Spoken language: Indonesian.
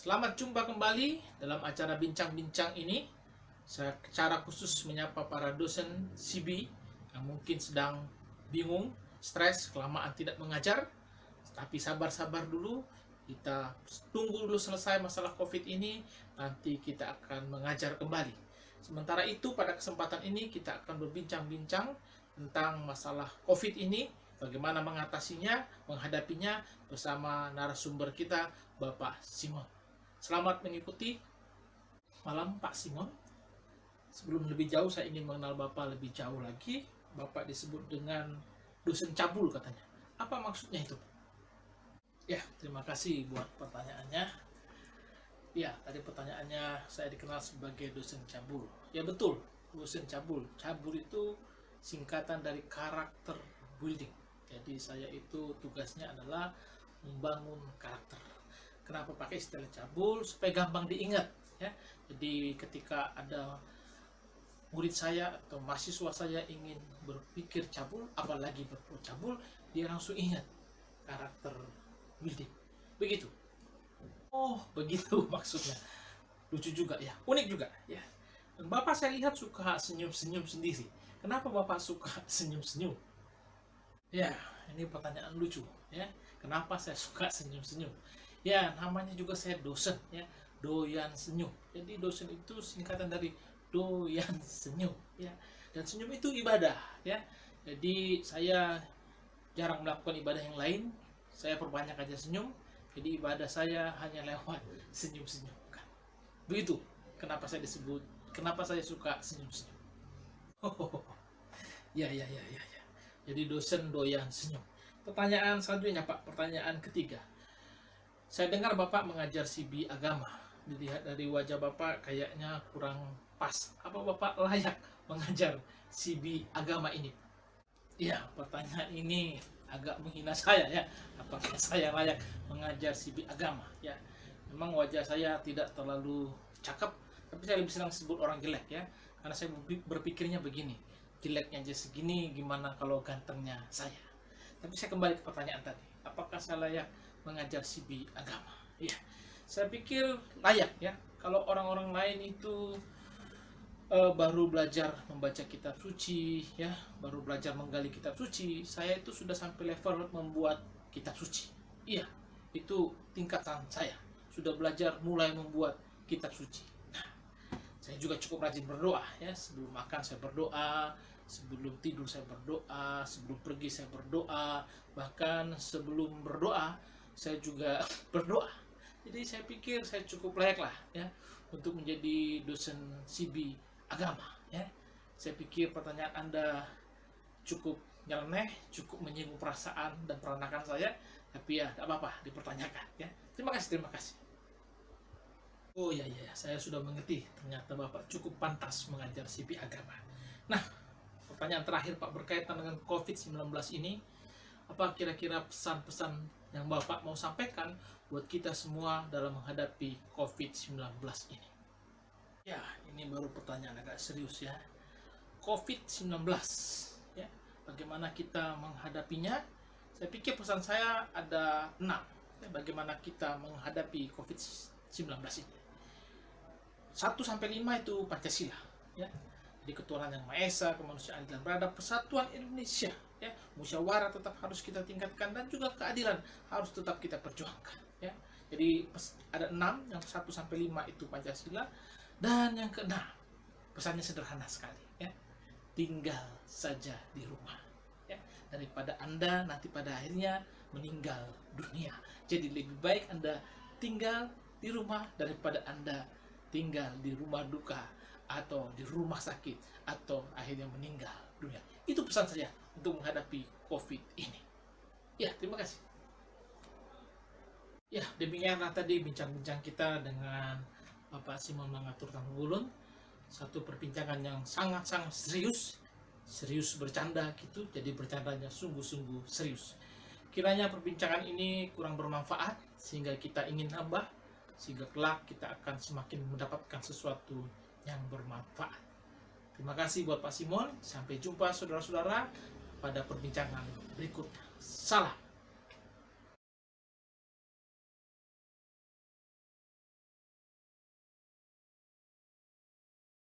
Selamat jumpa kembali dalam acara bincang-bincang ini. Saya secara khusus menyapa para dosen CB yang mungkin sedang bingung, stres, kelamaan tidak mengajar. Tapi sabar-sabar dulu, kita tunggu dulu selesai masalah COVID ini, nanti kita akan mengajar kembali. Sementara itu, pada kesempatan ini kita akan berbincang-bincang tentang masalah COVID ini, bagaimana mengatasinya, menghadapinya bersama narasumber kita, Bapak Simon. Selamat mengikuti. Malam Pak Simon. Sebelum lebih jauh, saya ingin mengenal Bapak lebih jauh lagi. Bapak disebut dengan dosen cabul katanya. Apa maksudnya itu? Ya, terima kasih buat pertanyaannya. Ya, tadi pertanyaannya saya dikenal sebagai dosen cabul. Ya betul, dosen cabul. Cabul itu singkatan dari karakter building. Jadi saya itu tugasnya adalah membangun karakter. Kenapa pakai istilah cabul? Supaya gampang diingat ya. Jadi ketika ada murid saya atau mahasiswa saya ingin berpikir cabul, apalagi berpikir cabul, dia langsung ingat karakter building. Begitu. Oh, begitu maksudnya. Lucu juga ya, unik juga ya. Dan Bapak saya lihat suka senyum-senyum sendiri. Kenapa Bapak suka senyum-senyum? Ya, ini pertanyaan lucu ya. Kenapa saya suka senyum-senyum? Ya, namanya juga saya dosen ya, doyan senyum. Jadi dosen itu singkatan dari doyan senyum ya. Dan senyum itu ibadah ya. Jadi saya jarang melakukan ibadah yang lain. Saya perbanyak aja senyum. Jadi ibadah saya hanya lewat senyum-senyum. Begitu. Kenapa saya suka senyum-senyum. Oh, ya. Jadi dosen doyan senyum. Pertanyaan selanjutnya Pak, pertanyaan ketiga. Saya dengar Bapak mengajar CB agama. Dilihat dari wajah Bapak kayaknya kurang pas. Apa Bapak layak mengajar CB agama ini? Ya, pertanyaan ini agak menghina saya ya. Apakah saya layak mengajar CB agama? Ya, memang wajah saya tidak terlalu cakep, tapi saya lebih senang sebut orang jelek ya. Karena saya berpikirnya begini, jeleknya aja segini, gimana kalau gantengnya saya? Tapi saya kembali ke pertanyaan tadi. Apakah saya layak mengajar CB agama? Ya, saya pikir layak ya. Kalau orang-orang lain itu baru belajar membaca kitab suci ya, baru belajar menggali kitab suci, saya itu sudah sampai level membuat kitab suci. Iya, itu tingkatan saya. Sudah belajar mulai membuat kitab suci. Nah, saya juga cukup rajin berdoa ya. Sebelum makan saya berdoa, sebelum tidur saya berdoa, sebelum pergi saya berdoa, bahkan sebelum berdoa saya juga berdoa. Jadi saya pikir saya cukup layak lah ya untuk menjadi dosen CB agama ya. Saya pikir pertanyaan Anda cukup nyeleneh, cukup menyinggung perasaan dan peranakan saya, tapi ya tidak apa-apa dipertanyakan ya. Terima kasih. Oh ya, saya sudah mengerti. Ternyata Bapak cukup pantas mengajar CB agama. Nah, pertanyaan terakhir Pak berkaitan dengan COVID-19 ini. Apa kira-kira pesan-pesan yang Bapak mau sampaikan buat kita semua dalam menghadapi COVID-19 ini? Ya, ini baru pertanyaan agak serius ya. COVID-19 ya, bagaimana kita menghadapinya? Saya pikir pesan saya ada 6 ya, bagaimana kita menghadapi COVID-19 ini. 1-5 itu Pancasila ya. Jadi ketuhanan yang Maha Esa, kemanusiaan dan beradab, persatuan Indonesia ya, musyawarah tetap harus kita tingkatkan, dan juga keadilan harus tetap kita perjuangkan ya. Jadi ada 6, yang 1-5 itu Pancasila, dan yang ke-6 pesannya sederhana sekali ya, tinggal saja di rumah ya, daripada Anda nanti pada akhirnya meninggal dunia. Jadi lebih baik Anda tinggal di rumah daripada Anda tinggal di rumah duka atau di rumah sakit atau akhirnya meninggal dunia. Itu pesan saya untuk menghadapi COVID ini. Ya, terima kasih. Ya, demikianlah tadi bincang-bincang kita dengan Bapak Simon Mangatur Tambuwulun. Satu perbincangan yang sangat-sangat serius bercanda gitu, jadi bercandanya sungguh-sungguh serius. Kiranya perbincangan ini kurang bermanfaat sehingga kita ingin nambah, sehingga kelak kita akan semakin mendapatkan sesuatu yang bermanfaat. Terima kasih buat Pak Simon. Sampai jumpa saudara-saudara pada perbincangan berikutnya. Salam.